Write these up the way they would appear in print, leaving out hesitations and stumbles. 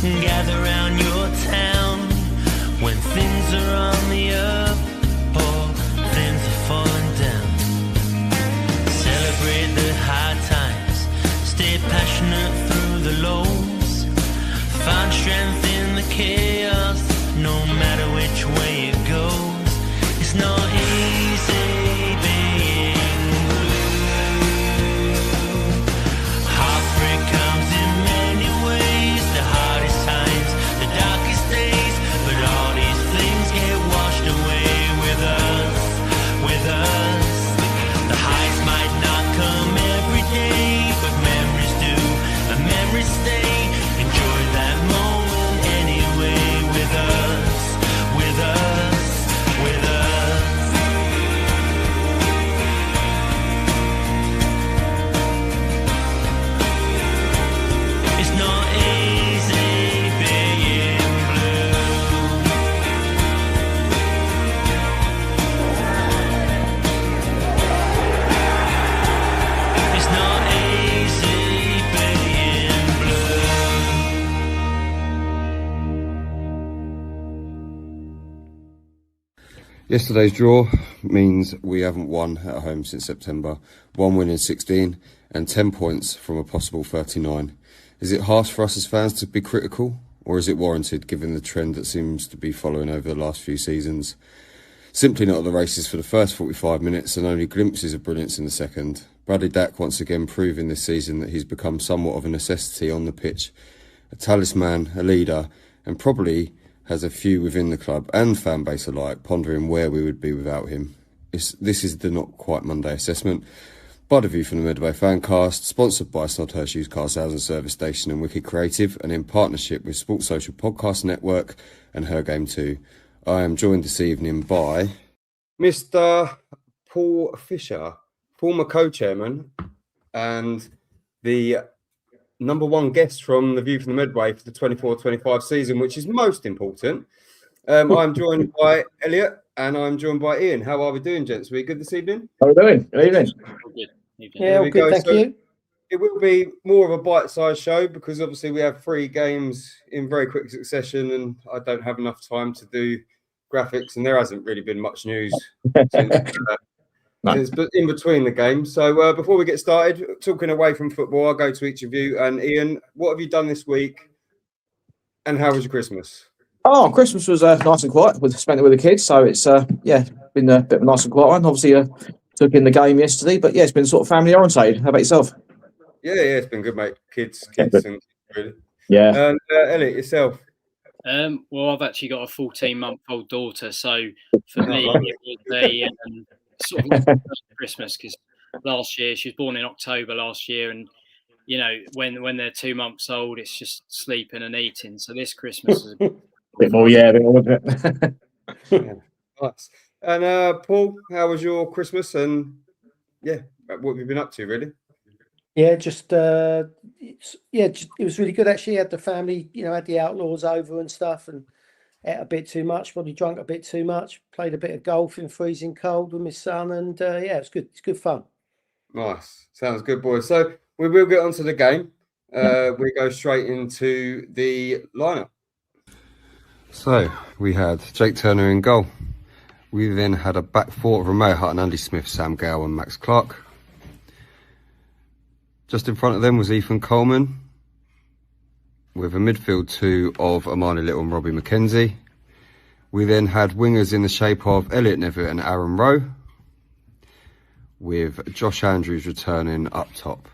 gather round your town when things are on the up or things are falling down. Celebrate the hard times, stay passionate through the lows, find strength in the chaos, no matter which way it goes. It's not easy being blue. Heartbreak comes in many ways, the hardest times, the darkest days, but all these things get washed away with us, with us. The highs might not come every day, but memories do, and memories stay. Enjoy that moment anyway with us, with us, with us. It's not easy being blue. It's not easy being blue. Yesterday's draw means we haven't won at home since September. 1 win in 16 and 10 points from a possible 39. Is it harsh for us as fans to be critical, or is it warranted given the trend that seems to be following over the last few seasons? Simply not at the races for the first 45 minutes and only glimpses of brilliance in the second. Bradley Dack once again proving this season that he's become somewhat of a necessity on the pitch. A talisman, a leader, and probably has a few within the club and fan base alike pondering where we would be without him. This is the Not Quite Monday assessment. By the view from the Medway Fancast, sponsored by Snodhurst Used Car Sales and Service Station and Wicked Creative, and in partnership with Sports Social Podcast Network and Her Game 2. I am joined this evening by Mr. Paul Fisher, former co-chairman and the number one guest from the View from the Medway for the 24-25 season, which is most important. I'm joined by Elliot and I'm joined by Ian. How are we doing, gents? Are we good this evening? How are we doing? Good evening. Good. Yeah, all good, thank you. It will be more of a bite-sized show because obviously we have 3 games in very quick succession and I don't have enough time to do graphics, and there hasn't really been much news since in between the games. So before we get started, talking away from football, I'll go to each of you. And Ian, what have you done this week and how was your Christmas? Oh, Christmas was nice and quiet. We spent it with the kids, so it's been a bit of a nice and quiet one. Obviously, took in the game yesterday, but yeah, it's been sort of family orientated. How about yourself? Yeah, it's been good, mate. Kids, and really. Yeah. And Elliot, yourself? Well, I've actually got a 14-month-old daughter, so for me, it was a sort of Christmas because last year she was born in October last year, and you know when they're 2 months old, it's just sleeping and eating. So this Christmas is a bit more, wasn't it? Yeah, nice. And Paul, how was your Christmas? And what have you been up to, really? Yeah, it was really good actually. Had the family, had the Outlaws over and stuff, and ate a bit too much, probably drunk a bit too much, played a bit of golf in freezing cold with my son, and it's good. It's good fun. Nice. Sounds good, boys. So we will get onto the game. We go straight into the lineup. So we had Jake Turner in goal. We then had a back four of Romeo Hutton, Andy Smith, Sam Gale and Max Clark. Just in front of them was Ethan Coleman, with a midfield 2 of Amani Little and Robbie McKenzie. We then had wingers in the shape of Elliot Nevitt and Aaron Rowe, with Josh Andrews returning up top.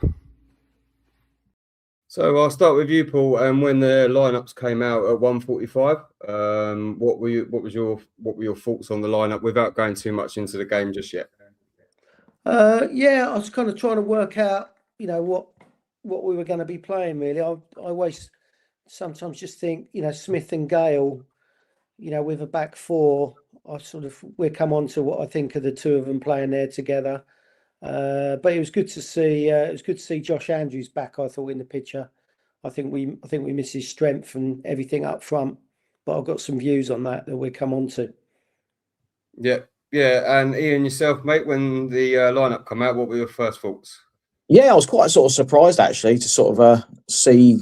So I'll start with you, Paul. When the lineups came out at 1:45, what were your thoughts on the lineup without going too much into the game just yet? I was kind of trying to work out, what we were going to be playing. Really, I always sometimes just think, Smith and Gale, with a back four. We'll come on to what I think of the two of them playing there together. But it was good to see. It was good to see Josh Andrews back. I thought in the picture. I think we miss his strength and everything up front. But I've got some views on that we'll come on to. Yeah. And Ian, yourself, mate, when the lineup come out, what were your first thoughts? Yeah, I was quite sort of surprised actually to sort of see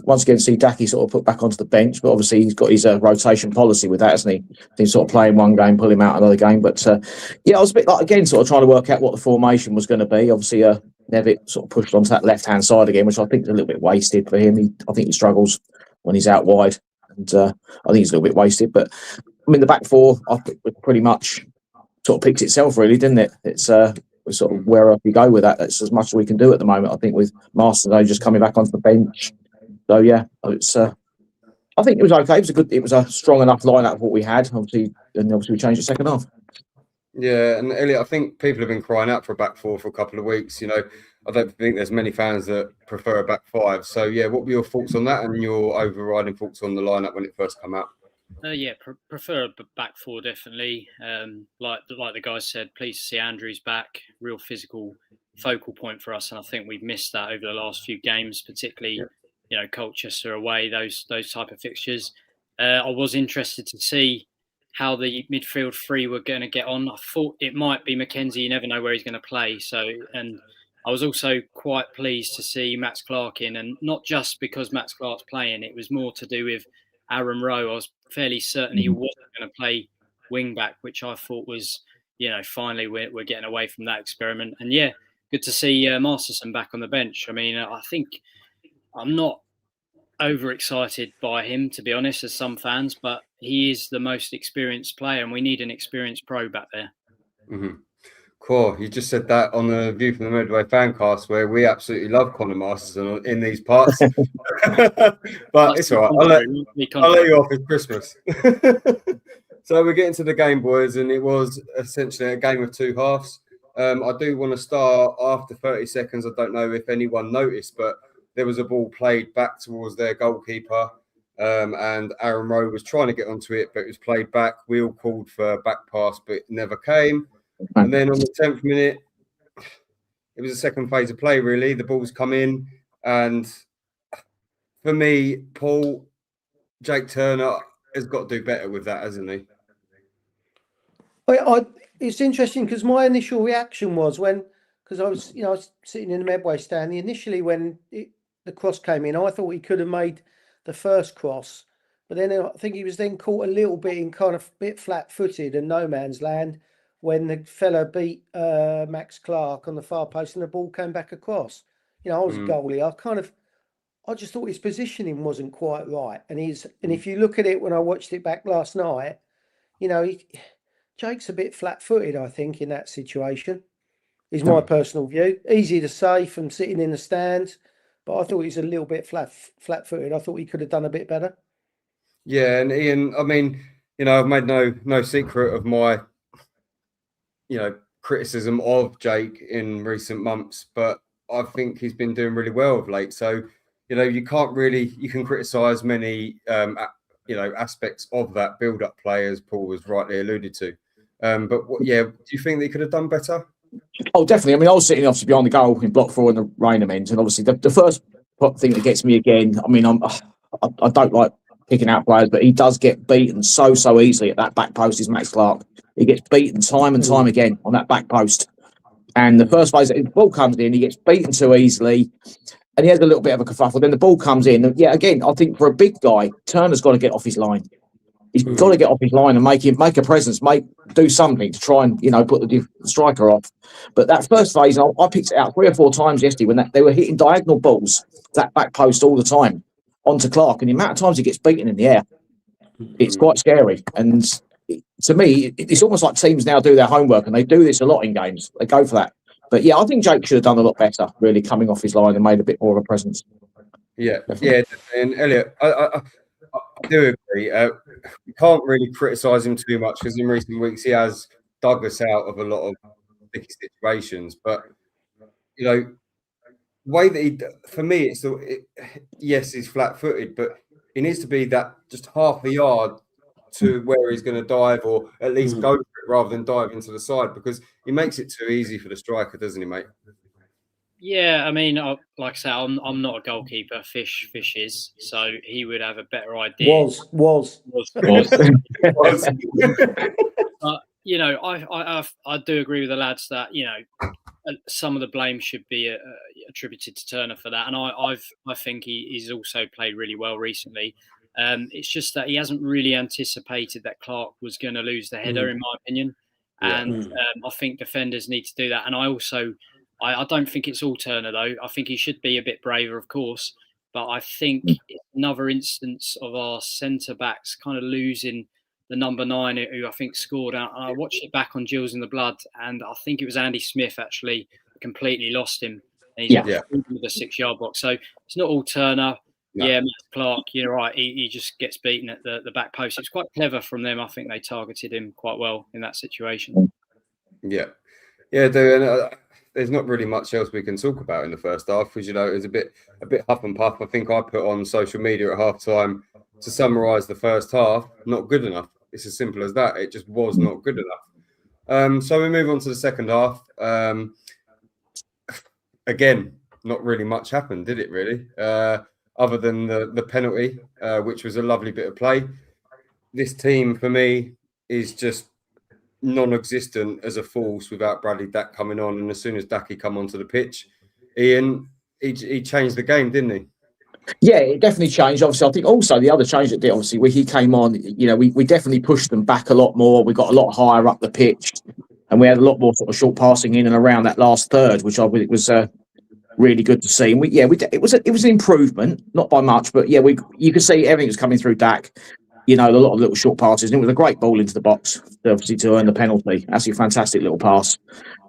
Daki sort of put back onto the bench, but obviously he's got his rotation policy with that, hasn't he? He's sort of playing one game, pull him out another game. But yeah, I was a bit like, again, sort of trying to work out what the formation was going to be. Obviously, Nevitt sort of pushed onto that left-hand side again, which I think is a little bit wasted for him. I think he struggles when he's out wide, and I think he's a little bit wasted. But I mean, the back four, I think, pretty much sort of picks itself, really, didn't it? It's sort of wherever we go with that. That's as much as we can do at the moment, I think, with Masters just coming back onto the bench. So yeah, it's. I think it was okay. It was a strong enough lineup of what we had. Obviously we changed the second half. Yeah, and Elliot, I think people have been crying out for a back four for a couple of weeks. You know, I don't think there's many fans that prefer a back five. So yeah, what were your thoughts on that and your overriding thoughts on the lineup when it first came out? Yeah, prefer a back four, definitely. Like the guys said, pleased to see Andrews back. Real physical focal point for us, and I think we've missed that over the last few games, particularly Colchester away, those type of fixtures. I was interested to see how the midfield three were going to get on. I thought it might be Mackenzie. You never know where he's going to play. And I was also quite pleased to see Max Clark in, and not just because Max Clark's playing. It was more to do with Aaron Rowe. I was fairly certain he wasn't going to play wing back, which I thought was, finally we're getting away from that experiment. And yeah, good to see Masterson back on the bench. I mean, I think I'm not overexcited by him, to be honest, as some fans, but he is the most experienced player, and we need an experienced pro back there. Mm-hmm. Cool. You just said that on the View from the Medway Fancast, where we absolutely love Conor Masterson in these parts. But it's all right. I'll let you off. It's Christmas. So we're getting to the game, boys, and it was essentially a game of two halves. I do want to start after 30 seconds. I don't know if anyone noticed, but there was a ball played back towards their goalkeeper, and Aaron Rowe was trying to get onto it, but it was played back. We all called for a back pass, but it never came. And then on the 10th minute, it was the second phase of play, really. The ball's come in, and for me, Jake Turner has got to do better with that, hasn't he? It's interesting because my initial reaction was because I was sitting in the Medway stand. Initially, when the cross came in, I thought he could have made the first cross, but then I think he was then caught a little bit in kind of bit flat-footed and no man's land when the fella beat Max Clark on the far post and the ball came back across. I was a goalie. I just thought his positioning wasn't quite right, and if you look at it when I watched it back last night, Jake's a bit flat-footed, I think, in that situation. Is my personal view. Easy to say from sitting in the stands, but I thought he's a little bit flat-footed. I thought he could have done a bit better. Yeah, and Ian, I mean, I've made no secret of my, criticism of Jake in recent months, but I think he's been doing really well of late. So, you can criticise many, aspects of that build-up play, as Paul was rightly alluded to. But do you think they could have done better? Oh, definitely. I mean, I was sitting obviously behind the goal in block 4 in the Raynham end, and obviously the first thing that gets me again. I mean, I don't like picking out players, but he does get beaten so easily at that back post. Is Max Clark? He gets beaten time and time again on that back post. And the first phase, the ball comes in, he gets beaten too easily, and he has a little bit of a kerfuffle. Then the ball comes in, and again, I think for a big guy, Turner's got to get off his line. He's got to get off his line and make a presence, do something to try and put the striker off. But that first phase, I picked it out 3 or 4 times yesterday when they were hitting diagonal balls that back post all the time onto Clark, and the amount of times he gets beaten in the air, it's quite scary. And to me, it's almost like teams now do their homework, and they do this a lot in games. They go for that. But I think Jake should have done a lot better, really, coming off his line and made a bit more of a presence. Yeah, and Elliot, I do agree. We can't really criticise him too much because in recent weeks he has dug us out of a lot of sticky situations. But the way that for me, yes, he's flat-footed, but he needs to be that just half a yard to where he's going to dive, or at least go for it rather than dive into the side, because he makes it too easy for the striker, doesn't he, mate? Yeah, I mean, like I say, I'm not a goalkeeper. Fish is, so he would have a better idea. Was. But I do agree with the lads that some of the blame should be attributed to Turner for that, and I think he's also played really well recently. It's just that he hasn't really anticipated that Clark was going to lose the header, in my opinion, and I think defenders need to do that. And I don't think it's all Turner though. I think he should be a bit braver, of course, but I think it's another instance of our centre backs kind of losing the number 9 who I think scored out. I watched it back on Gills in the Blood, and I think it was Andy Smith actually completely lost him. And he's with the 6-yard box. So it's not all Turner. No. Yeah, Matt Clark, you're right. He just gets beaten at the back post. It's quite clever from them. I think they targeted him quite well in that situation. Yeah, and there's not really much else we can talk about in the first half because, it was a bit huff and puff. I think I put on social media at half time to summarise the first half, not good enough. It's as simple as that. It just was not good enough. So we move on to the second half. Again, not really much happened, did it really? Other than the penalty, which was a lovely bit of play. This team, for me, is just non-existent as a force without Bradley Dack coming on. And as soon as Dacky come onto the pitch, Ian, he changed the game, didn't he? Yeah, it definitely changed. Obviously, I think also the other change that did, obviously, when he came on, we definitely pushed them back a lot more. We got a lot higher up the pitch, and we had a lot more sort of short passing in and around that last third, which I think was really good to see. And it was an improvement, not by much, but you could see everything was coming through Dack. A lot of little short passes, and it was a great ball into the box, obviously, to earn the penalty. That's a fantastic little pass.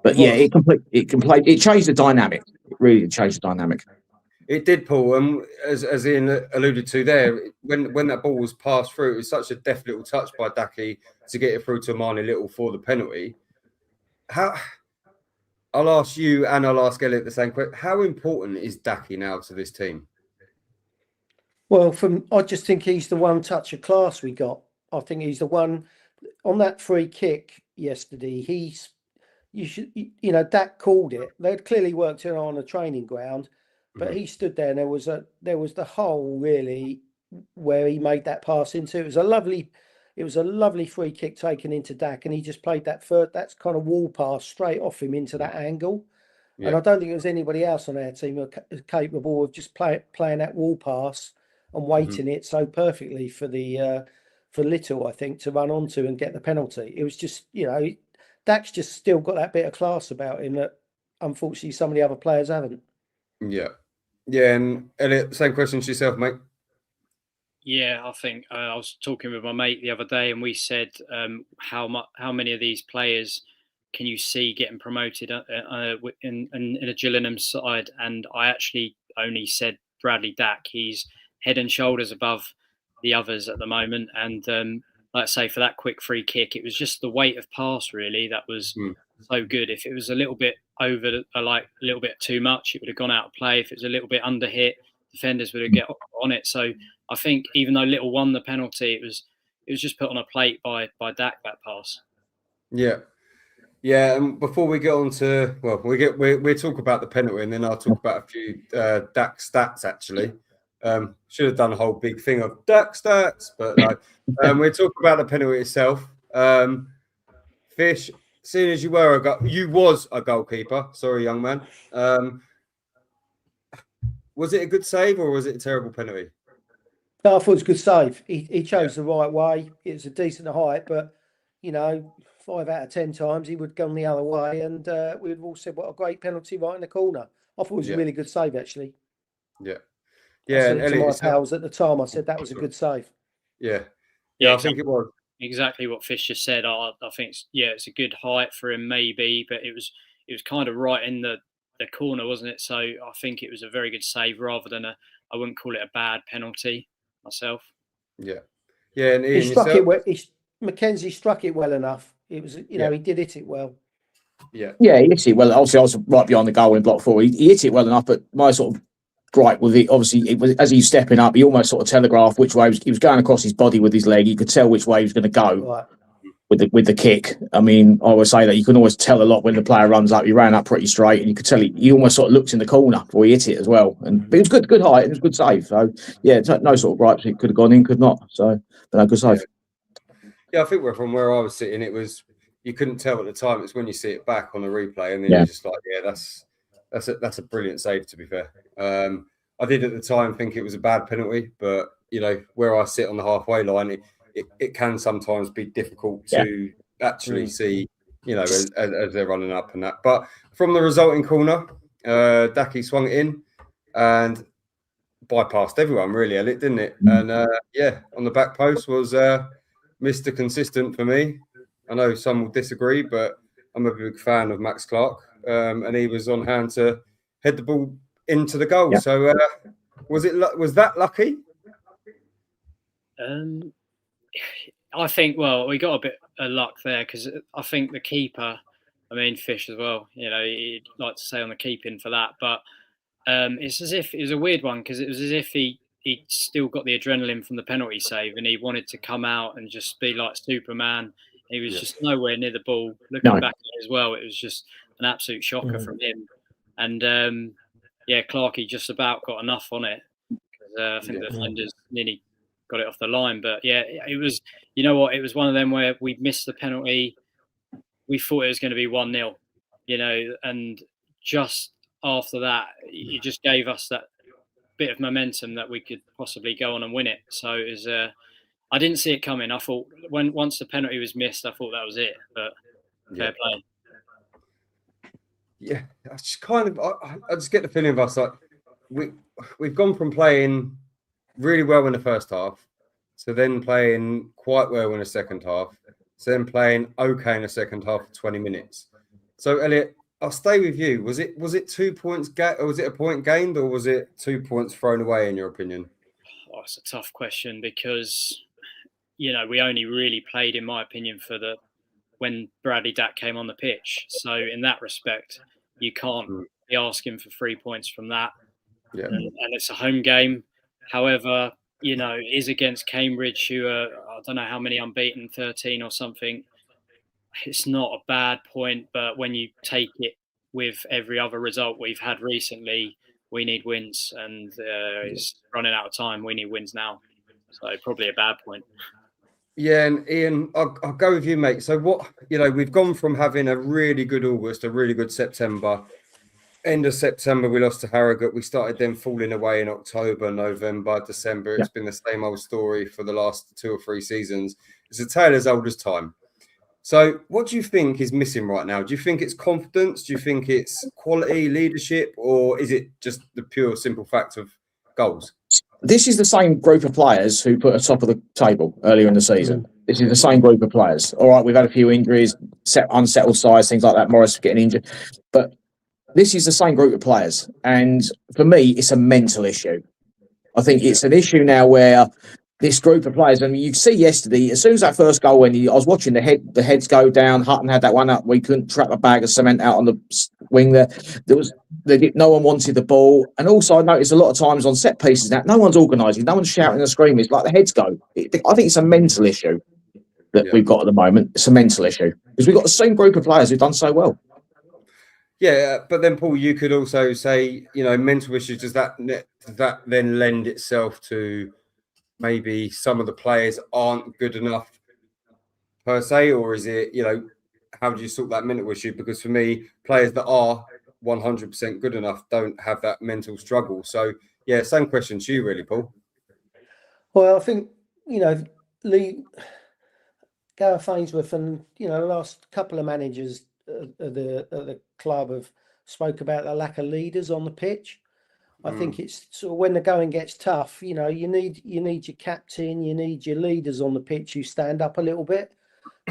But it changed the dynamic. It really changed the dynamic. It did, Paul. As Ian alluded to there, when that ball was passed through, it was such a deft little touch by Dacky to get it through to Marnie Little for the penalty. I'll ask you and I'll ask Elliot the same question. How important is Dacky now to this team? Well, I just think he's the one touch of class we got. I think he's the one on that free kick yesterday. Dack called it. They'd clearly worked it on a training ground, but he stood there and there was the hole really where he made that pass into. It was a lovely free kick taken into Dack, and he just played that's kind of wall pass straight off him into that angle. Yeah. And I don't think there's anybody else on our team who is capable of just playing that wall pass and waiting it so perfectly for Little, I think, to run onto and get the penalty. It was just, Dack's just still got that bit of class about him that unfortunately some of the other players haven't. Yeah. Yeah, and Elliot, same question to yourself, mate. Yeah, I think I was talking with my mate the other day, and we said how many of these players can you see getting promoted in a Gillingham side? And I actually only said Bradley Dack. He's head and shoulders above the others at the moment. And like I say, for that quick free kick, it was just the weight of pass really that was so good. If it was a little bit over, like a little bit too much, it would have gone out of play. If it was a little bit under hit, defenders would have get on it. So I think even though Little won the penalty, it was just put on a plate by Dack, that pass. Yeah. Yeah, and before we get on to, we'll talk about the penalty and then I'll talk about a few Dack stats actually. Should have done a whole big thing of Dack stats, but no. We'll talk about the penalty itself. Fish, seeing as you was a goalkeeper, sorry, young man. Was it a good save or was it a terrible penalty? No, I thought it was a good save. He chose the right way. It was a decent height, but 5 out of 10 times he would have gone the other way, and we would have all said, "What a great penalty right in the corner." I thought it was a really good save, actually. Yeah. Yeah, I said to my pals at the time, I said that was a good save. Yeah, I think it was exactly what Fish just said. I think it's a good height for him, maybe, but it was kind of right in the corner, wasn't it? So I think it was a very good save rather than I wouldn't call it a bad penalty myself. Yeah, and he struck it well. Mackenzie struck it well enough. It was, he did hit it well. Yeah, he hit it well. Obviously, I was right behind the goal in block 4. He hit it well enough, but my sort of gripe with it, obviously, it was as he's stepping up, he almost sort of telegraphed which way he was going across his body with his leg. You could tell which way he was going to go with the kick. I mean, I would say that you can always tell a lot when the player runs up. He ran up pretty straight, and you could tell he almost sort of looked in the corner before he hit it as well. But it was good height. It was a good save. So yeah, no sort of gripes. It could have gone in, could not. So, but no, good save. Yeah, I think from where I was sitting, it was, you couldn't tell at the time. It's when you see it back on the replay, and then Yeah. you're just like, yeah, that's a brilliant save, to be fair. I did at the time think it was a bad penalty, but you know, where I sit on the halfway line, it can sometimes be difficult to actually see, you know, as they're running up and that. But from the resulting corner, Daki swung it in and bypassed everyone, really, Elliot, didn't it? And on the back post was Mr. Consistent for me. I know some will disagree, but I'm a big fan of Max Clark, and he was on hand to head the ball into the goal. Yeah. So was that lucky? I think, well, we got a bit of luck there because I think the keeper, I mean, Fish as well, you know, he'd like to say on the keeping for that, but it's as if it was a weird one because it was as if he'd still got the adrenaline from the penalty save and he wanted to come out and just be like Superman. He was just nowhere near the ball. Looking back at it as well, it was just an absolute shocker from him. And Clarkey just about got enough on it. I think the defenders nearly got it off the line. But yeah, it was, you know what, it was one of them where we missed the penalty. We thought it was going to be 1-0, you know, and just after that, it just gave us that bit of momentum that we could possibly go on and win it. So it was, I didn't see it coming. I thought once the penalty was missed, I thought that was it. But fair play. Yeah, I just I just get the feeling of us like we've gone from playing really well in the first half to then playing quite well in the second half, to then playing okay in the second half for 20 minutes. So Elliot, I'll stay with you. Was it 2 points or was it a point gained, or was it 2 points thrown away in your opinion? Oh, it's a tough question because, you know, we only really played, in my opinion, when Bradley Dack came on the pitch. So in that respect, you can't be asking for 3 points from that. Yeah. And it's a home game. However, you know, it is against Cambridge, who are, I don't know how many unbeaten, 13 or something. It's not a bad point, but when you take it with every other result we've had recently, we need wins, and it's running out of time. We need wins now. So probably a bad point. Yeah, and Ian, I'll go with you, mate. So what, you know, we've gone from having a really good August, a really good September. End of September, we lost to Harrogate. We started then falling away in October, November, December. It's been the same old story for the last 2 or 3 seasons. It's a tale as old as time. So what do you think is missing right now? Do you think it's confidence? Do you think it's quality, leadership, or is it just the pure, simple fact of goals? This is the same group of players who put us top of the table earlier in the season. This is the same group of players. All right, we've had a few injuries, unsettled sides, things like that. Morris getting injured. But this is the same group of players. And for me, it's a mental issue. I think it's an issue now where this group of players, and you see yesterday, as soon as that first goal went, I was watching the heads go down. Hutton had that one up. We couldn't trap a bag of cement out on the wing there. No one wanted the ball. And also I noticed a lot of times on set pieces now, no one's organising, no one's shouting and screaming. It's like the heads go. I think it's a mental issue that we've got at the moment. It's a mental issue because we've got the same group of players who've done so well. Yeah, but then Paul, you could also say, you know, mental issues, does that then lend itself to maybe some of the players aren't good enough per se, or is it, you know, how do you sort that mental issue? Because for me, players that are 100% good enough don't have that mental struggle. So yeah, same question to you really, Paul. Well, I think, you know, Gareth Ainsworth and, you know, the last couple of managers at the club have spoke about the lack of leaders on the pitch. I think it's sort of when the going gets tough, you know, you need your captain, you need your leaders on the pitch who stand up a little bit.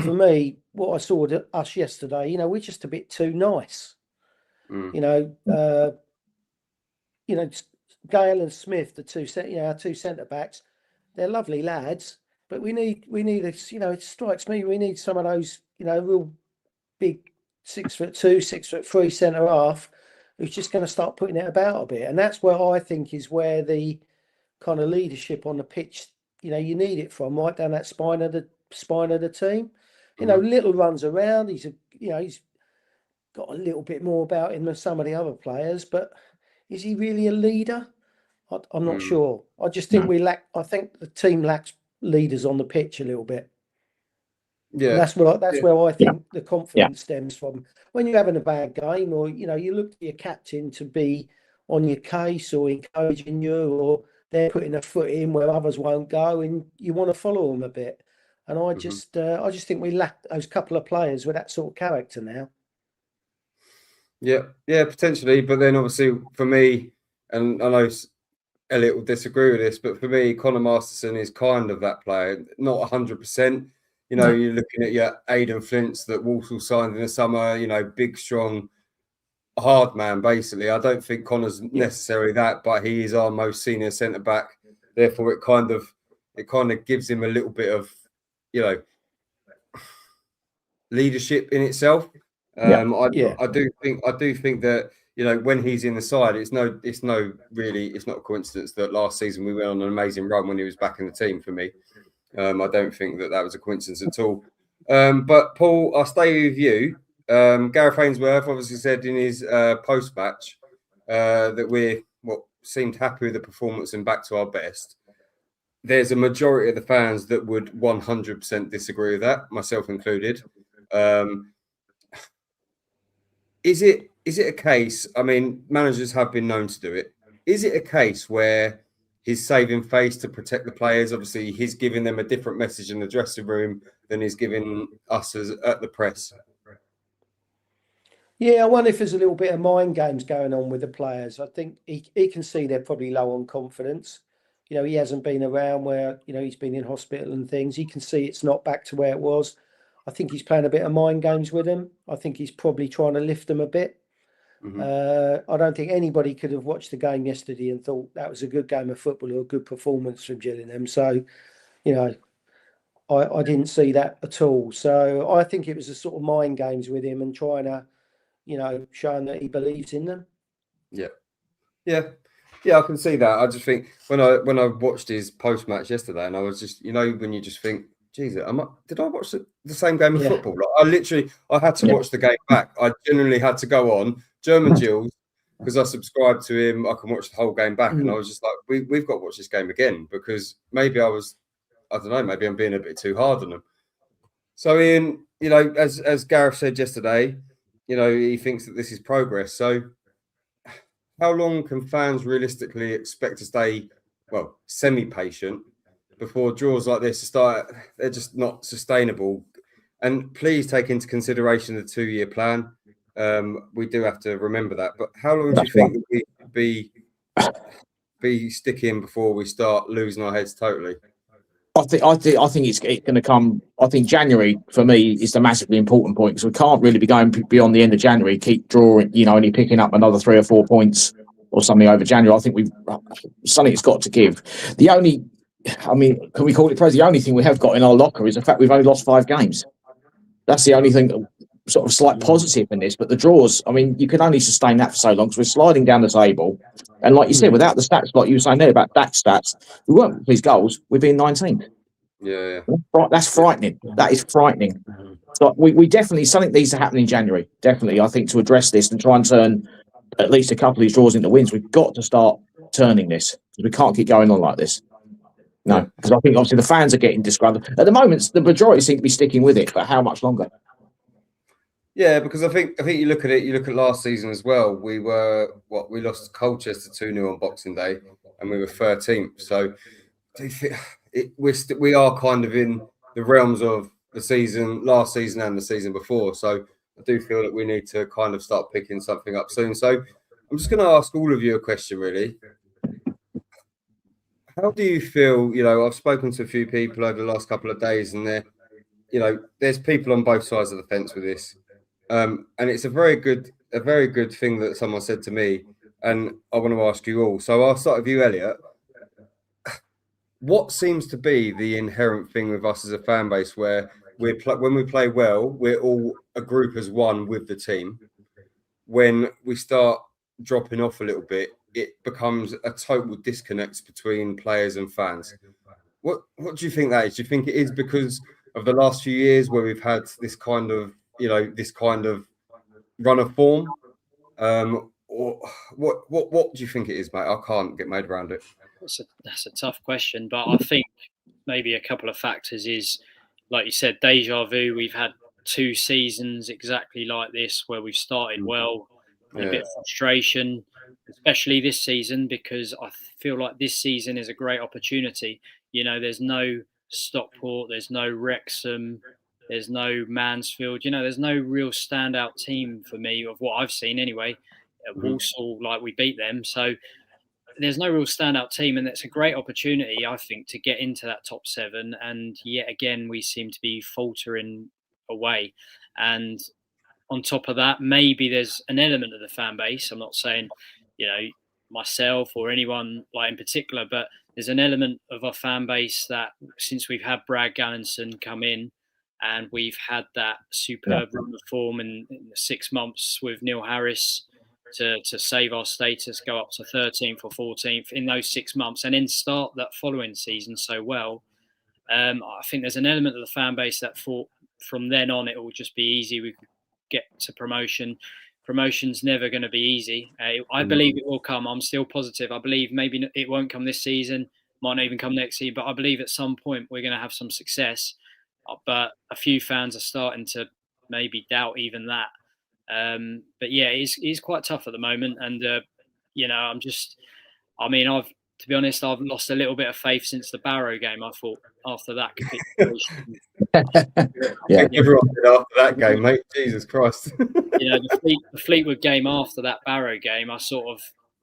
For me, what I saw to us yesterday, you know, we're just a bit too nice. You know, Gale and Smith, our two centre backs, they're lovely lads, but we need you know, it strikes me we need some of those, you know, real big 6'2", 6'3" centre half who's just going to start putting it about a bit. And that's where I think is where the kind of leadership on the pitch, you know, you need it from, right down that spine of the team. You know, Little runs around. He's got a little bit more about him than some of the other players, but is he really a leader? I'm not sure. I just think I think the team lacks leaders on the pitch a little bit. Yeah, And that's where I think the confidence Yeah. stems from. When you're having a bad game, or you look to your captain to be on your case or encouraging you, or they're putting a foot in where others won't go, and you want to follow them a bit. And I just think we lack those couple of players with that sort of character now. yeah, potentially. But then obviously for me, and I know Elliot will disagree with this, but for me, Conor Masterson is kind of that player, not 100%. You're looking at your Aidan Flints that Walsall signed in the summer, big, strong, hard man, basically. I don't think Connor's necessarily that, but he is our most senior centre back. Therefore, it kind of gives him a little bit of, leadership in itself. I do think that when he's in the side, it's not a coincidence that last season we went on an amazing run when he was back in the team. For me, I don't think that was a coincidence at all. But Paul, I'll stay with you. Gareth Ainsworth obviously said in his post-match that we seemed happy with the performance and back to our best. There's a majority of the fans that would 100% disagree with that, myself included. Is it a case? I mean, managers have been known to do it. Is it a case where he's saving face to protect the players? Obviously, he's giving them a different message in the dressing room than he's giving us at the press. Yeah, I wonder if there's a little bit of mind games going on with the players. I think he can see they're probably low on confidence. He hasn't been around where, he's been in hospital and things. He can see it's not back to where it was. I think he's playing a bit of mind games with them. I think he's probably trying to lift them a bit. I don't think anybody could have watched the game yesterday and thought that was a good game of football or a good performance from Gillingham. So, I didn't see that at all. So I think it was a sort of mind games with him and trying to, showing that he believes in them. Yeah, I can see that. I just think when I watched his post match yesterday, and I was just, when you just think, Jesus, did I watch the same game of football? Like, I had to watch the game back. I genuinely had to go on German Gills because I subscribed to him. I can watch the whole game back, and I was just like, we've got to watch this game again because maybe I don't know, maybe I'm being a bit too hard on them. So Ian, as Gareth said yesterday, he thinks that this is progress. So how long can fans realistically expect to stay, semi-patient before draws like this start? They're just not sustainable. And please take into consideration the 2-year plan. We do have to remember that. But how long do you think that we should be sticking before we start losing our heads totally? I think it's going to come. I think January for me is the massively important point because we can't really be going beyond the end of January. Keep drawing, only picking up another 3 or 4 points or something over January. I think something's got to give. Can we call it praise? The only thing we have got in our locker is the fact we've only lost 5 games. That's the only thing, sort of slight positive in this. But the draws, you can only sustain that for so long because we're sliding down the table. And like you said, without the stats, like you were saying there about that stats, we weren't with these goals. We've been 19th. Yeah. That's frightening. That is frightening. So we definitely, something needs to happen in January. Definitely, I think, to address this and try and turn at least a couple of these draws into wins. We've got to start turning this. We can't keep going on like this. No, because I think obviously the fans are getting disgruntled. At the moment, the majority seem to be sticking with it, but how much longer? Yeah, because I think you look at last season as well. We lost Colchester 2-0 on Boxing Day, and we were 13th. So we are kind of in the realms of the season, last season and the season before. So I do feel that we need to kind of start picking something up soon. So I'm just going to ask all of you a question, really. How do you feel? I've spoken to a few people over the last couple of days, and there's people on both sides of the fence with this. And it's a very good thing that someone said to me, and I want to ask you all. So I'll start with you, Elliot. What seems to be the inherent thing with us as a fan base where when we play well, we're all a group as one with the team. When we start dropping off a little bit, it becomes a total disconnect between players and fans. What do you think that is? Do you think it is because of the last few years where we've had this kind of run of form, or what do you think it is, mate? I can't get made around it. That's a tough question, but I think maybe a couple of factors is like you said, deja vu. We've had 2 seasons exactly like this where we've started well, and a bit of frustration, especially this season, because I feel like this season is a great opportunity. You know, there's no Stockport, there's no Wrexham, there's no Mansfield. You know, there's no real standout team for me of what I've seen anyway. At Walsall, like we beat them, so there's no real standout team, and it's a great opportunity, I think, to get into that top 7. And yet again, we seem to be faltering away. And on top of that, maybe there's an element of the fan base. I'm not saying, you know, myself or anyone like in particular, but there's an element of our fan base that since we've had Brad Gallinson come in and we've had that superb run of form in the 6 months with Neil Harris to save our status, go up to 13th or 14th in those 6 months, and then start that following season so well. I think there's an element of the fan base that thought from then on it will just be easy. We could get to promotion. Promotion's never going to be easy. I believe it will come. I'm still positive. I believe maybe it won't come this season, might not even come next season, but I believe at some point we're going to have some success. But a few fans are starting to maybe doubt even that. But yeah, it's quite tough at the moment, and you know, to be honest, I've lost a little bit of faith since the Barrow game. I thought after that capitulation, Everyone did after that game, mate. Jesus Christ. you know, the Fleetwood game after that Barrow game, I sort of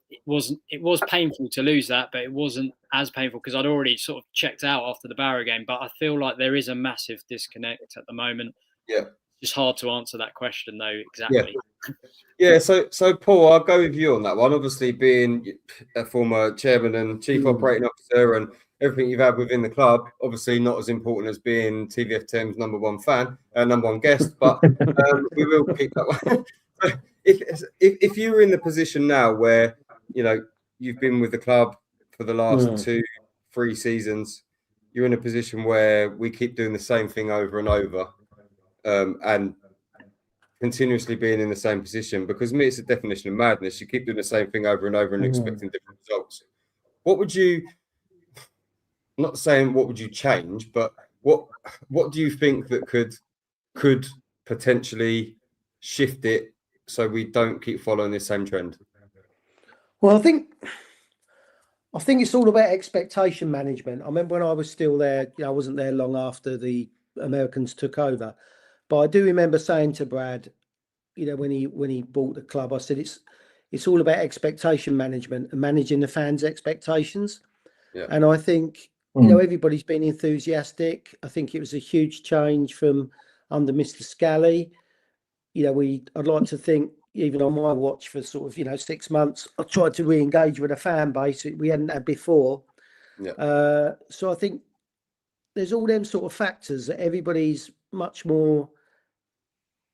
it was painful to lose that, but it wasn't as painful because I'd already sort of checked out after the Barrow game. But I feel like there is a massive disconnect at the moment. Yeah. It's hard to answer that question though exactly. Yeah, so Paul, I'll go with you on that one. Obviously, being a former chairman and chief operating officer and everything you've had within the club, obviously not as important as being TVF10's number 1 fan, number 1 guest, but we will keep that one. If you were in the position now where, you know, you've been with the club for the last 2-3 seasons, you're in a position where we keep doing the same thing over and over, and continuously being in the same position, because to me it's a definition of madness. You keep doing the same thing over and over and expecting different results. What would you, I'm not saying what would you change, but what do you think that could potentially shift it so we don't keep following this same trend? Well, I think it's all about expectation management. I remember when I was still there, you know, I wasn't there long after the Americans took over, but I do remember saying to Brad, you know, when he bought the club, I said it's all about expectation management and managing the fans' expectations. Yeah. And I think, you know, everybody's been enthusiastic. I think it was a huge change from under Mr. Scally. You know, I'd like to think, even on my watch for sort of, you know, 6 months, I tried to re-engage with a fan base we hadn't had before. Yeah. So I think there's all them sort of factors that everybody's much more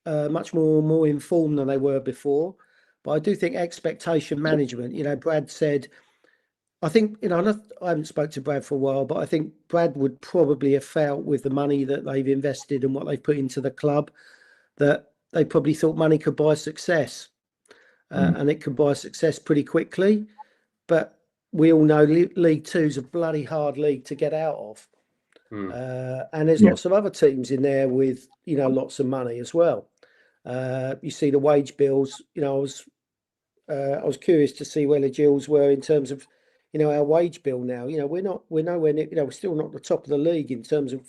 informed than they were before. But I do think expectation management, you know, Brad said, I think, you know, I haven't spoke to Brad for a while, but I think Brad would probably have felt with the money that they've invested and what they've put into the club, that they probably thought money could buy success, and it could buy success pretty quickly. But we all know League Two is a bloody hard league to get out of. And there's lots of other teams in there with, you know, lots of money as well. You see the wage bills. You know, I was curious to see where the Gills were in terms of, you know, our wage bill now. You know, we're nowhere near, you know, we're still not the top of the league in terms of,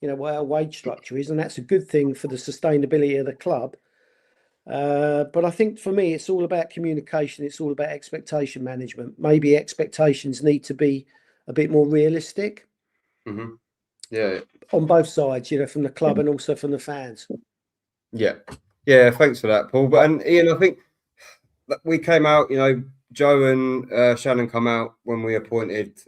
you know, what our wage structure is, and that's a good thing for the sustainability of the club. But I think for me, it's all about communication. It's all about expectation management. Maybe expectations need to be a bit more realistic. Mm-hmm. Yeah. On both sides, you know, from the club and also from the fans. Yeah. Yeah. Thanks for that, Paul. But, and Ian, I think we came out, you know, Joe and Shannon come out when we appointed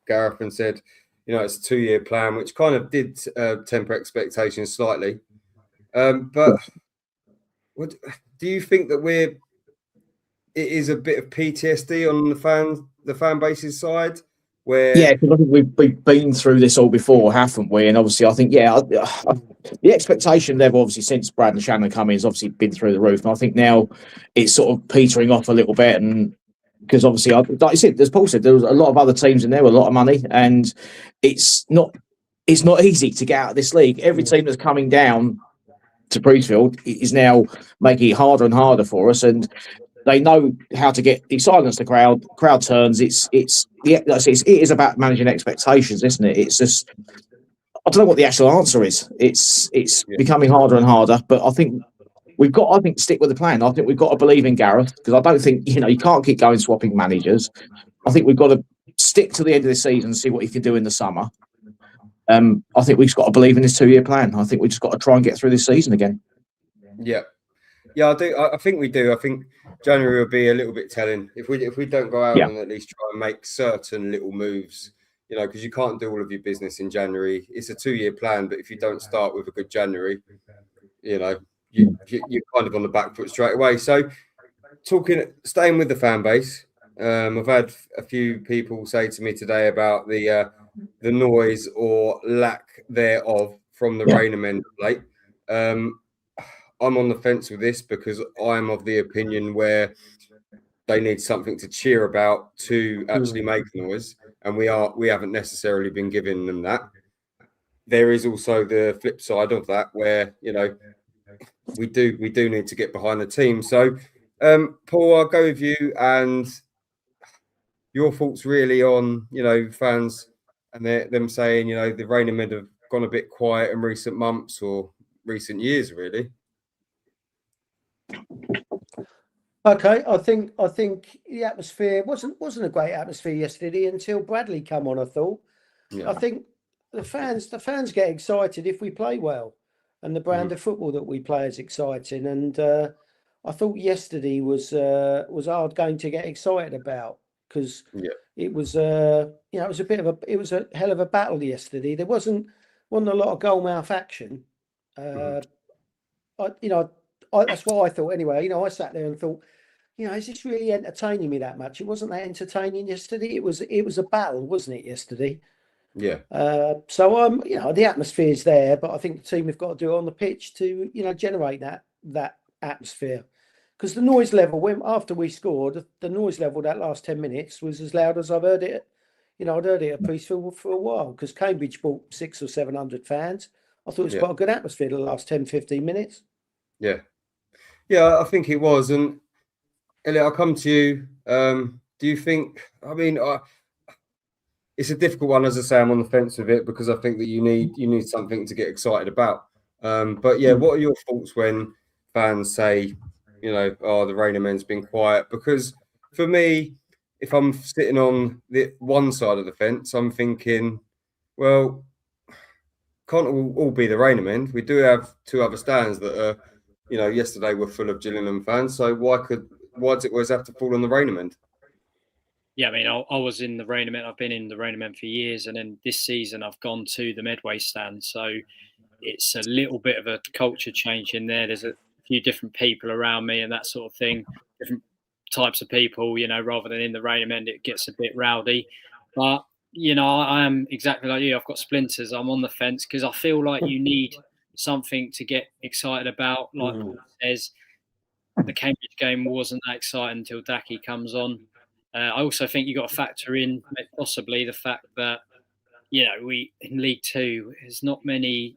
Gareth and said, you know, it's a 2-year plan, which kind of did temper expectations slightly. But what do you think that it is a bit of PTSD on the fan base's side? Where... Yeah, because I think we've been through this all before, haven't we? And obviously, I think, the expectation level, obviously, since Brad and Shannon come in, has obviously been through the roof. And I think now it's sort of petering off a little bit. And because obviously, like I said, as Paul said, there was a lot of other teams in there with a lot of money. And it's not it's not easy to get out of this league. Every team that's coming down to Priestfield is now making it harder and harder for us, and they know how to silence the crowd. Crowd turns. It is about managing expectations, isn't it? It's just, I don't know what the actual answer is. It's becoming harder and harder, but I think we've got to stick with the plan. I think we've got to believe in Gareth, because I don't think, you can't keep going swapping managers. I think we've got to stick to the end of the season and see what he can do in the summer. I think we've just got to believe in this 2-year plan. I think we just got to try and get through this season again. Yeah, I do. I think we do. I think January will be a little bit telling if we don't go out and at least try and make certain little moves. Because you can't do all of your business in January. It's a 2-year plan, but if you don't start with a good January, you're kind of on the back foot straight away. So, staying with the fan base, I've had a few people say to me today about the noise or lack thereof from the Rainimen late. I'm on the fence with this because I'm of the opinion where they need something to cheer about to actually make noise, and we haven't necessarily been giving them that. There is also the flip side of that where we do need to get behind the team. So, Paul, I'll go with you and your thoughts really on fans and them saying the Rainimen have gone a bit quiet in recent months or recent years, really. Okay, I think the atmosphere wasn't a great atmosphere yesterday until Bradley come on. I thought. I think the fans get excited if we play well, and the brand of football that we play is exciting. And I thought yesterday was hard going to get excited about, because it was it was a hell of a battle yesterday. There wasn't a lot of goalmouth action. That's what I thought anyway. I sat there and thought, is this really entertaining me that much? It wasn't that entertaining yesterday. It was a battle, wasn't it, yesterday? Yeah. So the atmosphere's there, but I think the team have got to do it on the pitch to generate that atmosphere. Because the noise level, after we scored, the noise level that last 10 minutes was as loud as I've heard it. I'd heard it at Priestfield for a while, because Cambridge brought 600 or 700 fans. I thought it was quite a good atmosphere the last 10, 15 minutes. Yeah, I think it was. And Elliot, I'll come to you. Do you think? I mean, it's a difficult one, as I say. I'm on the fence with it because I think that you need something to get excited about. But what are your thoughts when fans say, the Rainimen's been quiet? Because for me, if I'm sitting on the one side of the fence, I'm thinking, well, can't all be the Rainimen. We do have two other stands that are, yesterday were full of Gillingham fans. So why does it always have to fall on the Rainimen? Yeah, I mean, I was in the Rainimen. I've been in the Rainimen for years, and then this season I've gone to the Medway stand. So it's a little bit of a culture change in there. There's a few different people around me and that sort of thing, different types of people, rather than in the Rainimen, it gets a bit rowdy. But, I am exactly like you. I've got splinters. I'm on the fence because I feel like you need something to get excited about. Like Paul says, the Cambridge game wasn't that exciting until Daki comes on. I also think you've got to factor in possibly the fact that, we in League Two, there's not many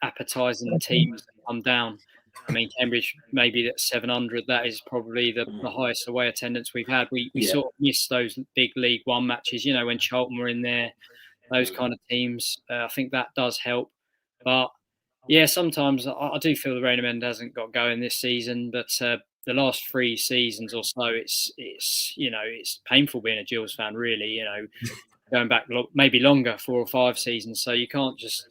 appetising teams that come down. I mean, Cambridge maybe at 700. That is probably the highest away attendance we've had. We sort of missed those big League One matches, when Charlton were in there, those kind of teams. I think that does help. But sometimes I do feel the Rainimen hasn't got going this season, but the last 3 seasons or so, it's painful being a Gills fan, really. Going back maybe longer, 4 or 5 seasons. So you can't just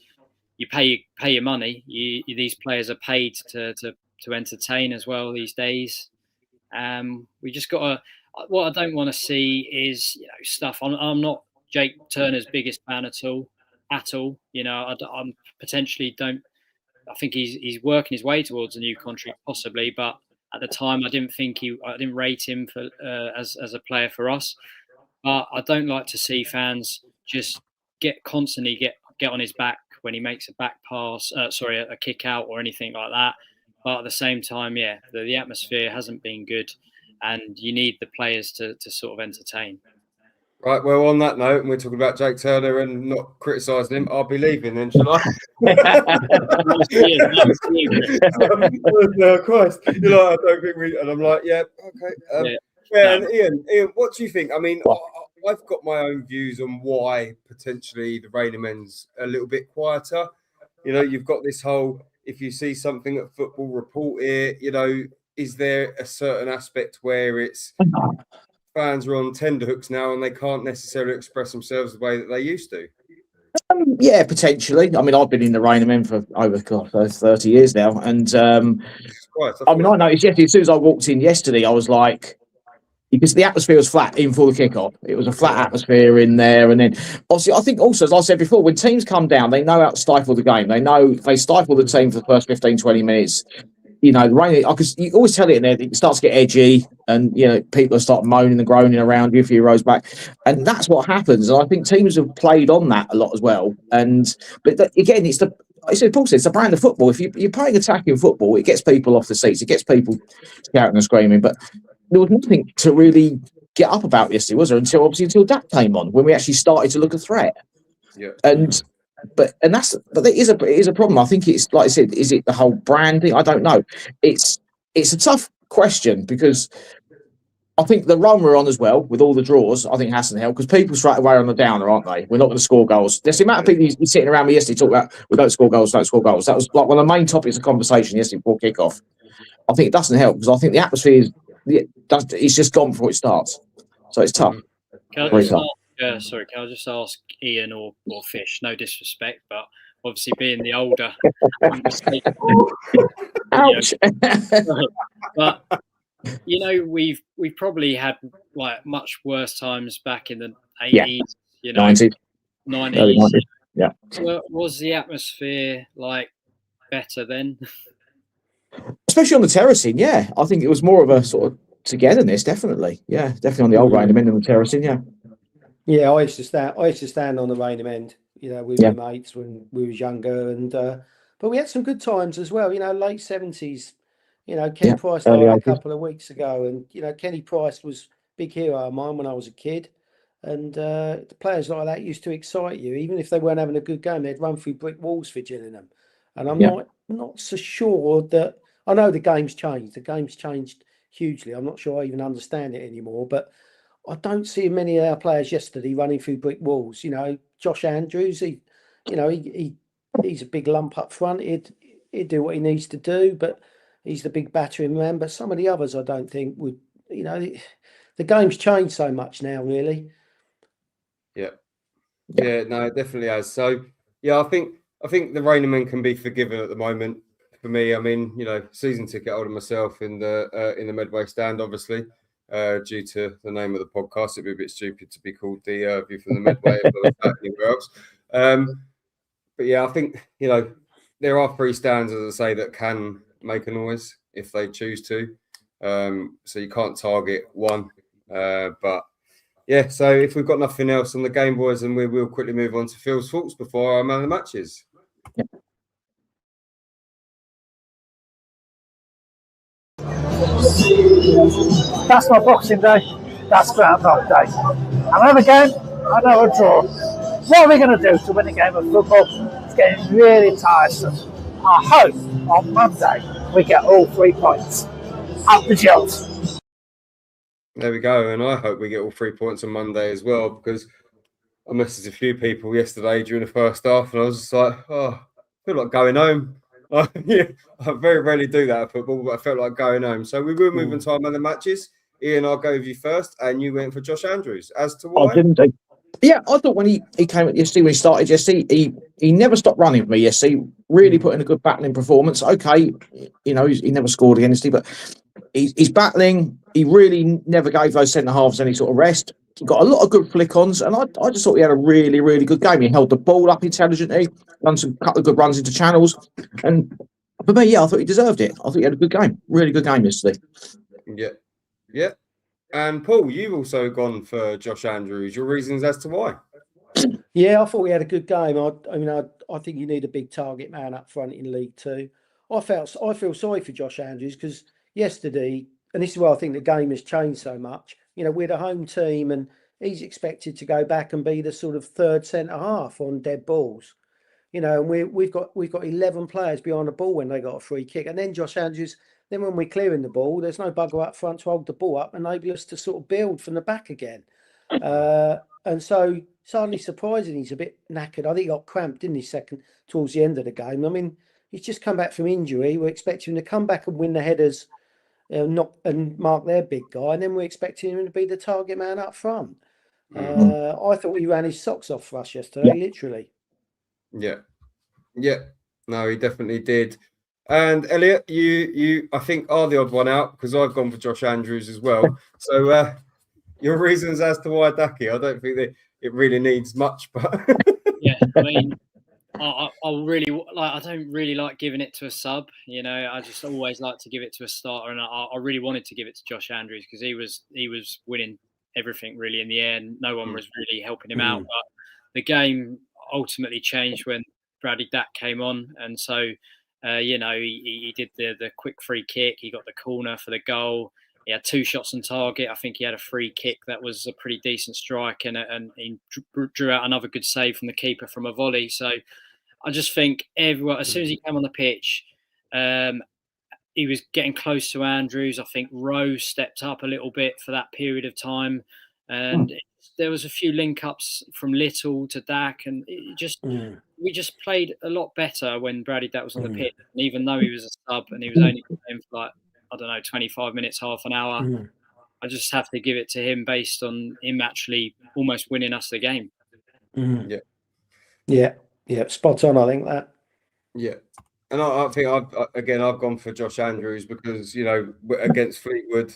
you pay your money. These players are paid to entertain as well these days. We just got to. What I don't want to see is stuff. I'm not Jake Turner's biggest fan at all. I'm potentially don't. I think he's working his way towards a new contract possibly, but at the time I didn't rate him for as a player for us. But I don't like to see fans just constantly get on his back when he makes a back pass, a kick out or anything like that. But at the same time, the atmosphere hasn't been good, and you need the players to sort of entertain. Right, well, on that note, and we're talking about Jake Turner and not criticising him, I'll be leaving then, shall I? No, Christ. I don't think we... And I'm like, yeah, okay. And Ian, what do you think? I mean, I've got my own views on why potentially the Rainimen's a little bit quieter. You've got this whole, if you see something at football, report it. Is there a certain aspect where it's fans are on tenterhooks now and they can't necessarily express themselves the way that they used to? Yeah, potentially. I mean, I've been in the Rainimen for over 30 years now. And I noticed yesterday, as soon as I walked in yesterday, I was like, because the atmosphere was flat in for the kickoff. It was a flat atmosphere in there. And then, obviously, I think also, as I said before, when teams come down, they know how to stifle the game. They stifle the team for the first 15, 20 minutes. The rain, because you always tell it in there, it starts to get edgy and, people start moaning and groaning around you a few rows back. And that's what happens. And I think teams have played on that a lot as well. But again, it's the brand of football. If you're playing attacking football, it gets people off the seats. It gets people shouting and screaming. But there was nothing to really get up about yesterday, was there? Until that came on, when we actually started to look a threat. Yeah. But it is a problem. I think it's, like I said, is it the whole branding? I don't know. It's a tough question, because I think the run we're on as well, with all the draws, I think hasn't helped, because people straight away on the downer, aren't they? We're not going to score goals. There's the amount of people sitting around me yesterday talking about we don't score goals. That was like one of the main topics of conversation yesterday before kickoff. I think it doesn't help, because I think the atmosphere it's just gone before it starts. So it's tough. Can I just ask Ian or Fish, no disrespect, but obviously being the older, ouch. But we've probably had like much worse times back in the 80s, 90s. Early 90s. Yeah. Was the atmosphere like better then? Especially on the terracing, yeah. I think it was more of a sort of togetherness, definitely. Yeah, definitely on the old Rainham end and the terracing, yeah. Yeah, I used to stand on the Rainham end, with my mates when we was younger, and but we had some good times as well. Late 70s. Ken Price died a couple of weeks ago, and Kenny Price was a big hero of mine when I was a kid, and the players like that used to excite you, even if they weren't having a good game. They'd run through brick walls for Gillingham, and I'm not so sure that I know the game's changed. The game's changed hugely. I'm not sure I even understand it anymore, but I don't see many of our players yesterday running through brick walls. Josh Andrews, he's a big lump up front. He'd do what he needs to do, but he's the big battering man. But some of the others, I don't think would. The game's changed so much now, really. Yeah, no, it definitely has. So, yeah, I think the Rainimen can be forgiven at the moment. For me, I mean, season ticket holder myself in the Medway stand, obviously. Due to the name of the podcast, it'd be a bit stupid to be called the View from the Medway if there was anywhere else. But yeah, I think there are 3 stands, as I say, that can make a noise if they choose to. So you can't target one. But yeah, so if we've got nothing else on the game, boys, and we will quickly move on to Phil's thoughts before our man of the matches. Yeah. That's my Boxing Day. That's Groundhog Day. Another game, another draw. What are we going to do to win a game of football? It's getting really tiresome. I hope on Monday we get all 3 points. Up the Gills. There we go, and I hope we get all 3 points on Monday as well, because I messaged a few people yesterday during the first half, and I was just like, I feel like going home. Yeah, I very rarely do that at football, but I felt like going home. So we will move on to our man of the matches. Ian, I'll go with you first, and you went for Josh Andrews. As to why? I didn't. Yeah, I thought when he came yesterday, when he started yesterday, he never stopped running for me yesterday. Really put in a good battling performance. Okay, he never scored against him, but he's battling. He really never gave those centre halves any sort of rest. He got a lot of good flick-ons, and I just thought he had a really, really good game. He held the ball up intelligently, done some couple of good runs into channels, and for me, I thought he deserved it. I thought he had a good game, really good game yesterday. Yeah. And Paul, you've also gone for Josh Andrews. Your reasons as to why? Yeah, I thought we had a good game. I think you need a big target man up front in League Two. I feel sorry for Josh Andrews, because yesterday, and this is why I think the game has changed so much. We're the home team, and he's expected to go back and be the sort of third centre half on dead balls. You know, and we've got 11 players behind the ball when they got a free kick. And then Josh Andrews, then when we're clearing the ball, there's no bugger up front to hold the ball up, enable us to sort of build from the back again. And so suddenly surprising, he's a bit knackered. I think he got cramped, didn't he, towards the end of the game. I mean, he's just come back from injury. We're expecting him to come back and win the headers, and mark their big guy. And then we're expecting him to be the target man up front. I thought he ran his socks off for us yesterday, literally. Yeah. No, he definitely did. And Elliot, you I think are the odd one out because I've gone for Josh Andrews as well. So your reasons as to why Ducky, I don't think that it really needs much, but yeah, I mean, I really like. I don't really like giving it to a sub. You know, I just always like to give it to a starter, and I really wanted to give it to Josh Andrews because he was winning everything really in the end. No one was really helping him out, but the game ultimately changed when Bradley Dack came on, and so you know, he did the quick free kick. He got the corner for the goal. He had 2 shots on target. I think he had a free kick that was a pretty decent strike, and he drew out another good save from the keeper from a volley. So I just think everyone, as soon as he came on the pitch, he was getting close to Andrews. I think Rose stepped up a little bit for that period of time, and there was a few link-ups from Little to Dack, and we just played a lot better when Bradley Dack was on the pitch. And even though he was a sub and he was only playing for like, I don't know, 25 minutes, half an hour, I just have to give it to him based on him actually almost winning us the game. Yeah, spot on, I think that. Yeah. And I think I've gone for Josh Andrews because, you know, against Fleetwood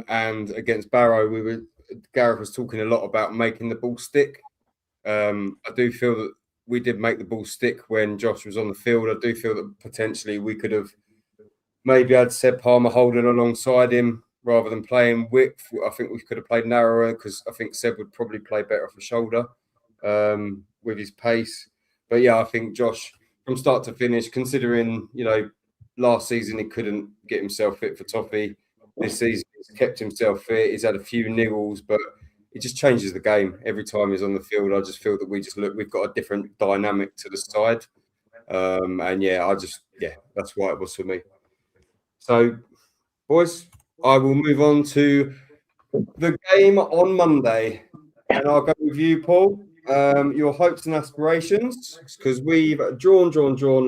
and against Barrow, Gareth was talking a lot about making the ball stick. I do feel that we did make the ball stick when Josh was on the field. I do feel that potentially we could have maybe had Seb Palmer holding alongside him rather than playing width. I think we could have played narrower because I think Seb would probably play better off the shoulder with his pace. But yeah, I think Josh, from start to finish, considering, you know, last season he couldn't get himself fit for Toffee. This season he's kept himself fit. He's had a few niggles, but it just changes the game every time he's on the field. I just feel that we've got a different dynamic to the side. And yeah, that's why it was for me. So, boys, I will move on to the game on Monday. And I'll go with you, Paul. Your hopes and aspirations, because we've drawn,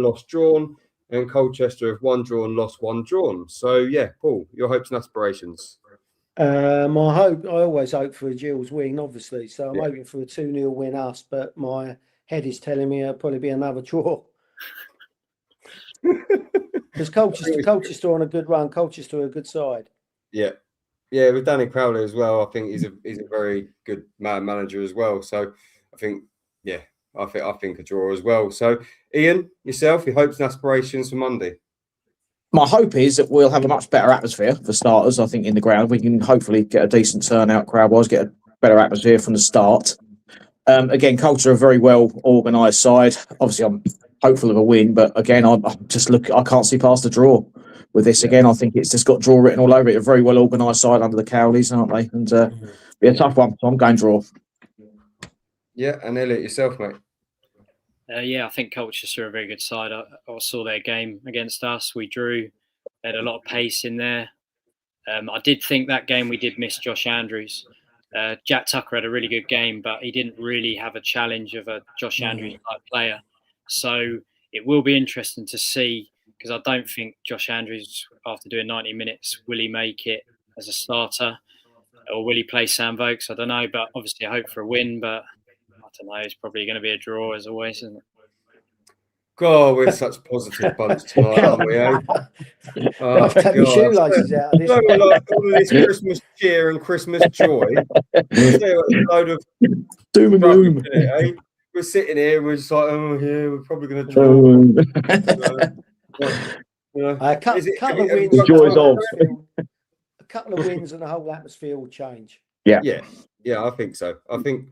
lost, drawn, and Colchester have 1 drawn, lost, 1 drawn. So, yeah, Paul, your hopes and aspirations. I always hope for a Gills win, obviously. So I'm hoping for a 2-0 win us, but my head is telling me it'll probably be another draw. Because Colchester on a good run, Colchester are a good side. Yeah, with Danny Crowley as well. I think he's a very good manager as well. So I think I think a draw as well. So Ian, yourself, your hopes and aspirations for Monday. My hope is that we'll have a much better atmosphere for starters. I think in the ground we can hopefully get a decent turnout crowd-wise, get a better atmosphere from the start. Again, Colchester are a very well organised side. Obviously, I'm hopeful of a win, but again, I can't see past the draw with this. Again, I think it's just got draw written all over it. A very well organised side under the Cowleys, aren't they? And be a tough one. So I'm going draw. Yeah, and Elliot, yourself, mate. I think Colchester are a very good side. I saw their game against us. We drew. They had a lot of pace in there. I did think that game we did miss Josh Andrews. Jack Tucker had a really good game, but he didn't really have a challenge of a Josh Andrews type player. So it will be interesting to see, because I don't think Josh Andrews, after doing 90 minutes, will he make it as a starter, or will he play Sam Vokes? I don't know, but obviously I hope for a win, but I don't know, it's probably going to be a draw as always, isn't it? God, we're such positive bunch tonight, aren't we? Eh? Oh, take your shoelaces out of this. Like all of this Christmas cheer and Christmas joy. A load of doom and gloom. We're sitting here, we're just like, oh yeah, we're probably going to draw. A couple of wins and the whole atmosphere will change. Yeah, I think so. I think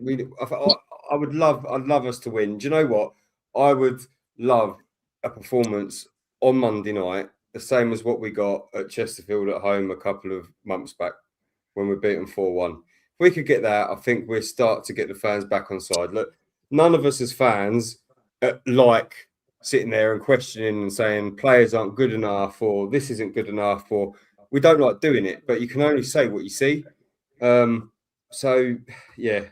I'd love us to win. Do you know what? I would love a performance on Monday night, the same as what we got at Chesterfield at home a couple of months back when we beat them 4-1. we could get that, I think we'll start to get the fans back on side. Look, none of us as fans like sitting there and questioning and saying players aren't good enough or this isn't good enough, or we don't like doing it, but you can only say what you see. So, yeah,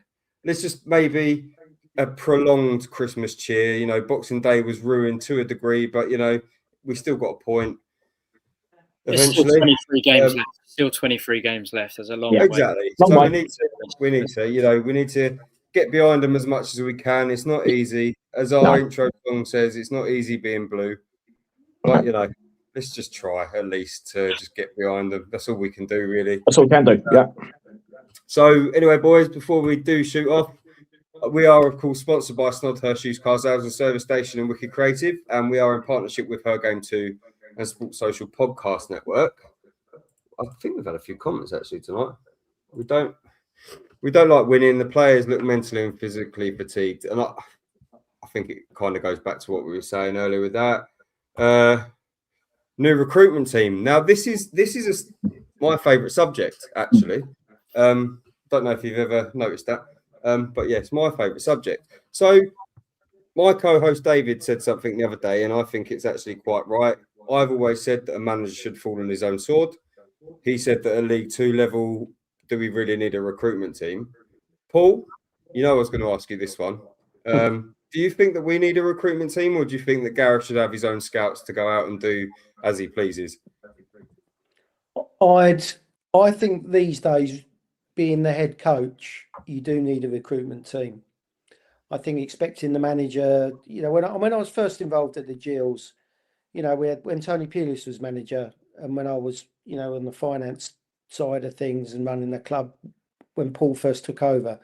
let's just maybe a prolonged Christmas cheer. You know, Boxing Day was ruined to a degree, but, you know, we still got a point. Eventually, still 23 games left. Still 23 games left. There's a long way. Exactly. So we need to, you know, we need to get behind them as much as we can. It's not easy. As our intro song says, it's not easy being blue. But, you know, let's just try at least to just get behind them. That's all we can do, really. That's all we can do, yeah. So, anyway, boys, before we do shoot off, we are, of course, sponsored by Snodhurst Used Car Sales and Service Station and Wicked Creative, and we are in partnership with Her Game 2 and Sports Social Podcast Network. I think we've had a few comments, actually, tonight. We don't like winning. The players look mentally and physically fatigued, and I think it kind of goes back to what we were saying earlier with that. New recruitment team. Now, this is my favourite subject, actually. Don't know if you've ever noticed that, but yes, my favourite subject. So, my co-host David said something the other day, and I think it's actually quite right. I've always said that a manager should fall on his own sword. He said that at League 2 level, do we really need a recruitment team? Paul, you know I was going to ask you this one. Do you think that we need a recruitment team, or do you think that Gareth should have his own scouts to go out and do as he pleases? I think these days, being the head coach, you do need a recruitment team. I think expecting the manager, you know, when I was first involved at the Gills, you know, when Tony Pulis was manager, and when I was, you know, on the finance side of things and running the club when Paul first took over,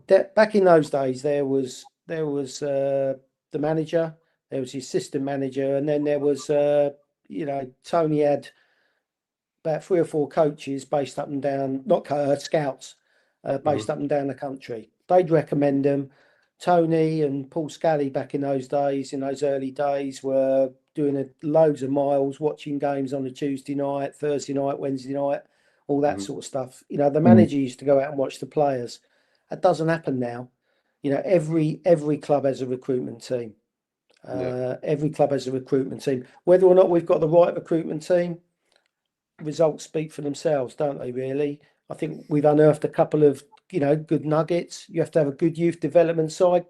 back in those days there was the manager, there was the assistant manager, and then there was you know, Tony had about 3 or 4 coaches based up and down, not scouts, based up and down the country. They'd recommend them. Tony and Paul Scally back in those days, in those early days, were doing loads of miles, watching games on a Tuesday night, Thursday night, Wednesday night, all that sort of stuff. You know, the manager used to go out and watch the players. That doesn't happen now. You know, every club has a recruitment team. Every club has a recruitment team. Whether or not we've got the right recruitment team, results speak for themselves, don't they, really? I think we've unearthed a couple of, you know, good nuggets. You have to have a good youth development side.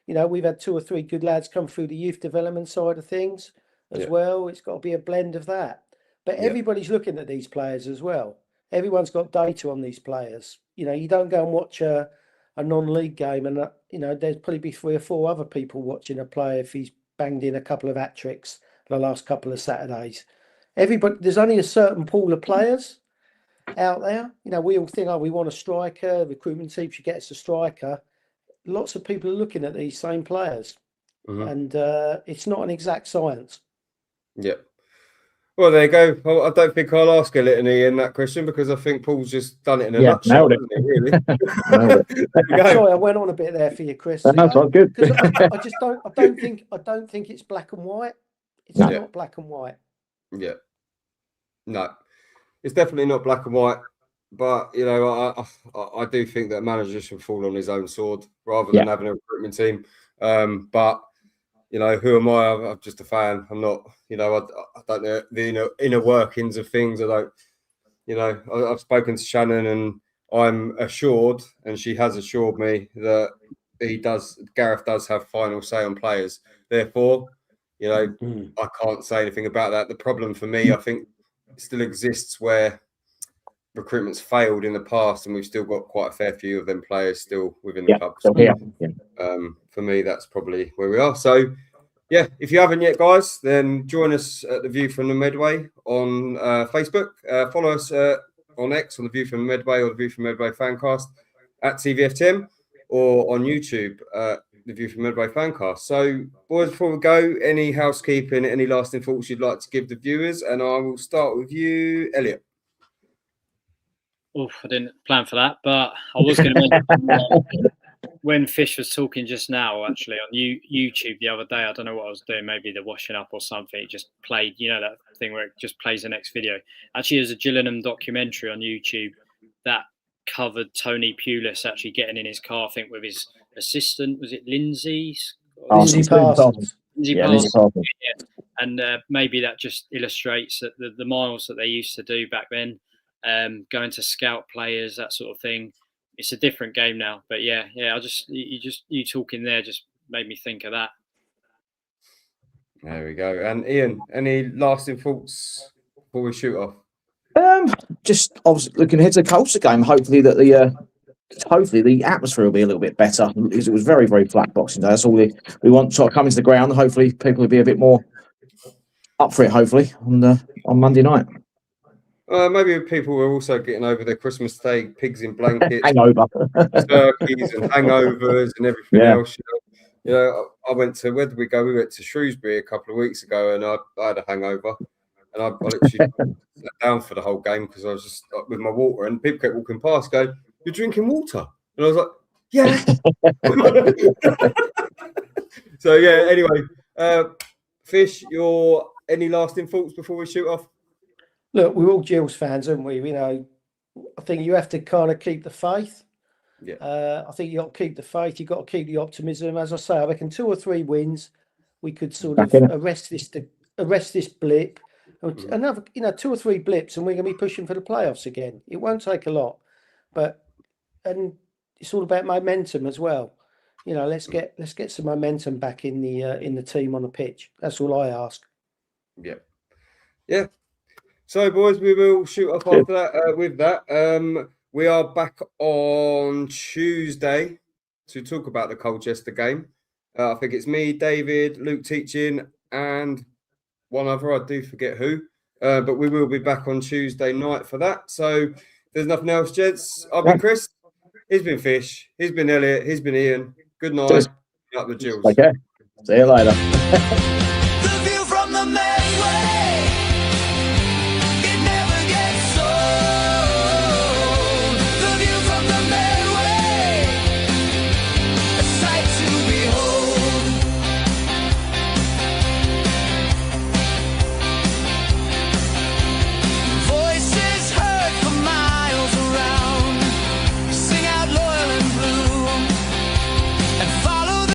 You know, we've had 2 or 3 good lads come through the youth development side of things as well. It's got to be a blend of that. But everybody's looking at these players as well. Everyone's got data on these players. You know, you don't go and watch a non-league game and, you know, there's probably be 3 or 4 other people watching a player if he's banged in a couple of hat-tricks the last couple of Saturdays. There's only a certain pool of players out there. You know, we all think, oh, we want a striker, recruitment team should get us a striker. Lots of people are looking at these same players, and it's not an exact science. Yeah. Well, there you go. Well, I don't think I'll ask a litany in that question because I think Paul's just done it in a nutshell, hasn't he, really? Sorry, I went on a bit there for you, Chris. That's not good. I just don't think it's black and white. It's not black and white. Yeah. No, it's definitely not black and white. But, you know, I do think that a manager should fall on his own sword rather than having a recruitment team. But, you know, who am I? I'm just a fan. I'm not, you know, I don't know the inner workings of things. I don't, you know, I've spoken to Shannon and I'm assured, and she has assured me that Gareth does have final say on players. Therefore, you know, I can't say anything about that. The problem for me, I think, still exists where recruitment's failed in the past, and we've still got quite a fair few of them players still within the club. So, for me, that's probably where we are. So, yeah, if you haven't yet, guys, then join us at The View from the Medway on Facebook. Follow us on X on The View from the Medway or The View from Medway Fancast at TVFTM, or on YouTube, The View from Medway Fancast. So, boys, before we go, any housekeeping, any lasting thoughts you'd like to give the viewers? And I will start with you, Elliot. Oh, I didn't plan for that, but I was going to mention when Fish was talking just now, actually, on YouTube the other day. I don't know what I was doing, maybe the washing up or something. It just played, you know, that thing where it just plays the next video. Actually, there's a Gillingham documentary on YouTube that covered Tony Pulis actually getting in his car, I think, with his assistant. Was it Lindsay? Lindsay Parsons. Lindsay Parsons. Yeah. And maybe that just illustrates that the miles that they used to do back then, going to scout players, that sort of thing. It's a different game now. But yeah, you talking there just made me think of that. There we go. And Ian, any lasting thoughts before we shoot off? Just obviously looking ahead to the Colchester game. Hopefully the atmosphere will be a little bit better, because it was very, very flat Boxing Day. That's all we want to come into the ground. Hopefully people will be a bit more up for it, hopefully, on Monday night. Maybe people were also getting over their Christmas Day pigs in blankets, hangover, turkeys and hangovers and everything else. You know, I went to, where did we go? We went to Shrewsbury a couple of weeks ago, and I had a hangover, and I literally sat down for the whole game because I was just with my water, and people kept walking past going, "You're drinking water?" And I was like, "Yeah." So yeah. Anyway, Fish, any lasting thoughts before we shoot off? Look, we're all Gills fans, aren't we? You know, I think you have to kind of keep the faith. Yeah. I think you got to keep the faith. You got to keep the optimism. As I say, I reckon 2 or 3 wins, we could sort of arrest this blip. Another, 2 or 3 blips, and we're going to be pushing for the playoffs again. It won't take a lot, and it's all about momentum as well. Let's get some momentum back in the team on the pitch. That's all I ask. Yeah. So, boys, we will shoot off after that. With that, we are back on Tuesday to talk about the Colchester game. I think it's me, David, Luke teaching, and one other. I do forget who. But we will be back on Tuesday night for that. So, there's nothing else, gents. I've been Chris. He's been Fish. He's been Elliot. He's been Ian. Good night. Up the Gills. Okay. See you later.